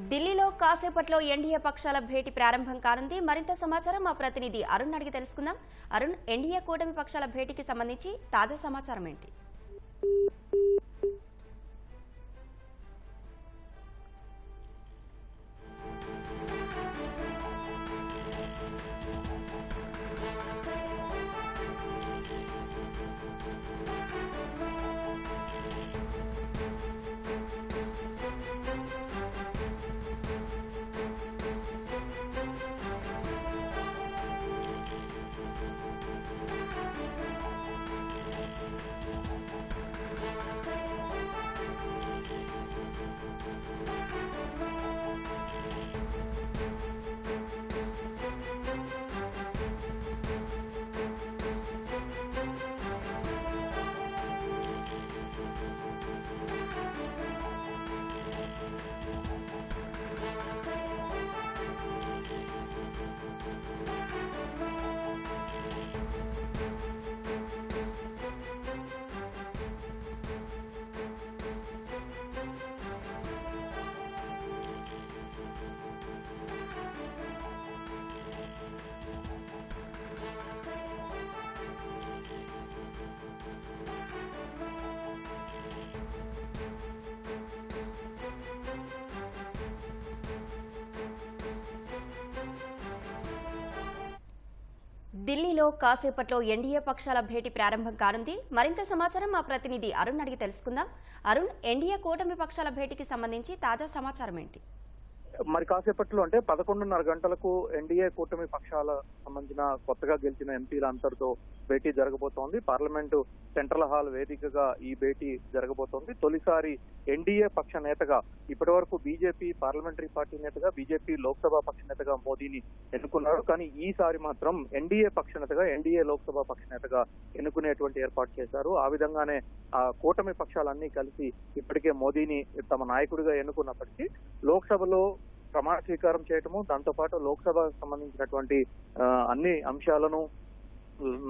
ఢిల్లీలో కాసేపట్లో ఎన్డీఏ పక్షాల భేటీ ప్రారంభం కానుంది. మరింత సమాచారం మా ప్రతినిధి అరుణ్ అడిగి తెలుసుకుందాం. అరుణ్, ఎన్డీఏ కూటమి పక్షాల భేటీకి సంబంధించి తాజా సమాచారం ఏంటి? ఢిల్లీలో కాసేపట్లో ఎన్డీఏ పక్షాల భేటీ ప్రారంభం కానుంది. మరింత సమాచారం మా ప్రతినిధి అరుణ్ అడిగి తెలుసుకుందాం. అరుణ్, ఎన్డీఏ కూటమి పక్షాల భేటీకి సంబంధించి తాజా సమాచారం ఏంటి? మరి కాసేపట్లో అంటే 11:30 గంటలకు ఎన్డీఏ కూటమి పక్షాల సంబంధించిన కొత్తగా గెలిచిన ఎంపీల అందరితో భేటీ జరగబోతోంది. పార్లమెంటు సెంట్రల్ హాల్ వేదికగా ఈ భేటీ జరగబోతోంది. తొలిసారి ఎన్డీఏ పక్ష నేతగా ఇప్పటి వరకు బీజేపీ పార్లమెంటరీ పార్టీ నేతగా, బీజేపీ లోక్సభ పక్ష నేతగా మోదీని ఎన్నుకున్నారు. కానీ ఈసారి మాత్రం ఎన్డీఏ పక్ష నేతగా, ఎన్డీఏ లోక్సభ పక్ష నేతగా ఎన్నుకునేటువంటి ఏర్పాటు చేశారు. ఆ విధంగానే ఆ కూటమి పక్షాలన్నీ కలిసి ఇప్పటికే మోదీని తమ నాయకుడిగా ఎన్నుకున్నప్పటికీ లోక్సభలో ప్రమాణ స్వీకారం చేయటము, దాంతో పాటు లోక్సభకు సంబంధించినటువంటి అన్ని అంశాలను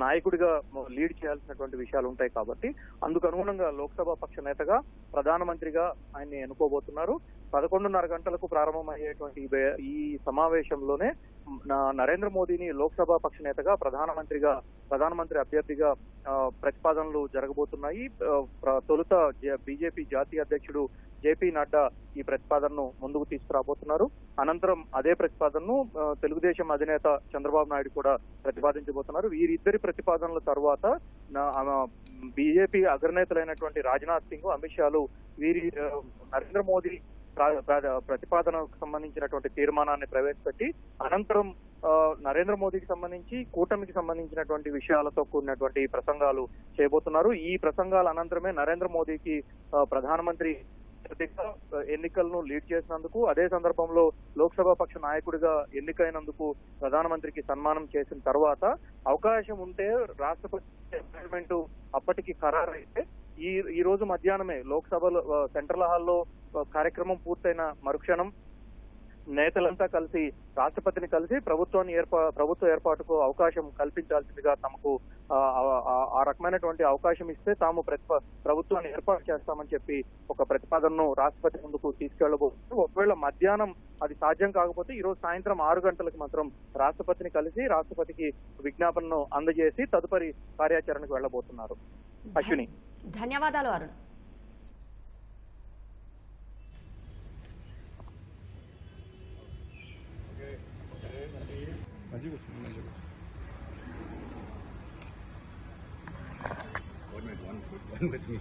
నాయకుడిగా లీడ్ చేయాల్సినటువంటి విషయాలు ఉంటాయి కాబట్టి అందుకు అనుగుణంగా లోక్సభ పక్ష నేతగా, ప్రధానమంత్రిగా ఆయన్ని ఎన్నుకోబోతున్నారు. 11:30 గంటలకు ప్రారంభమయ్యేటువంటి ఈ సమావేశంలోనే నరేంద్ర మోదీని లోక్సభ పక్ష నేతగా, ప్రధానమంత్రి అభ్యర్థిగా ప్రతిపాదనలు జరగబోతున్నాయి. తొలుత బీజేపీ జాతీయ అధ్యక్షుడు జేపీ నడ్డా ఈ ప్రతిపాదనను ముందుకు తీసుకురాబోతున్నారు. అనంతరం అదే ప్రతిపాదనను తెలుగుదేశం అధినేత చంద్రబాబు నాయుడు కూడా ప్రతిపాదించబోతున్నారు. వీరిద్దరి ప్రతిపాదనల తర్వాత బీజేపీ అగ్రనేతలైనటువంటి రాజ్నాథ్ సింగ్, అమిత్ షాలు నరేంద్ర మోదీ ప్రతిపాదనకు సంబంధించినటువంటి తీర్మానాన్ని ప్రవేశపెట్టి అనంతరం నరేంద్ర మోదీకి సంబంధించి కూటమికి సంబంధించినటువంటి విషయాలతో కూడినటువంటి ప్రసంగాలు చేయబోతున్నారు. ఈ ప్రసంగాల అనంతరమే నరేంద్ర మోదీకి ప్రధానమంత్రి ఎన్నికలను లీడ్ చేసినందుకు, అదే సందర్భంలో లోక్సభ పక్ష నాయకుడిగా ఎన్నికైనందుకు ప్రధానమంత్రికి సన్మానం చేసిన తర్వాత అవకాశం ఉంటే రాష్ట్రపతి అపాయింట్మెంట్ అప్పటికి ఖరారైతే ఈ రోజు మధ్యాహ్నమే లోక్సభలో సెంట్రల్ హాల్లో కార్యక్రమం పూర్తయిన మరుక్షణం నేతలంతా కలిసి రాష్ట్రపతిని కలిసి ప్రభుత్వ ఏర్పాటుకు అవకాశం కల్పించాల్సిందిగా తమకు ఆ రకమైనటువంటి అవకాశం ఇస్తే తాము ప్రభుత్వాన్ని ఏర్పాటు చేస్తామని చెప్పి ఒక ప్రతిపాదనను రాష్ట్రపతి ముందుకు తీసుకెళ్లబోతున్నారు. ఒకవేళ మధ్యాహ్నం అది సాధ్యం కాకపోతే ఈ రోజు సాయంత్రం 6 గంటలకు మాత్రం రాష్ట్రపతిని కలిసి రాష్ట్రపతికి విజ్ఞాపనను అందజేసి తదుపరి కార్యాచరణకు వెళ్లబోతున్నారు. అశ్విని, ధన్యవాదాలు అరుణ్. One with me.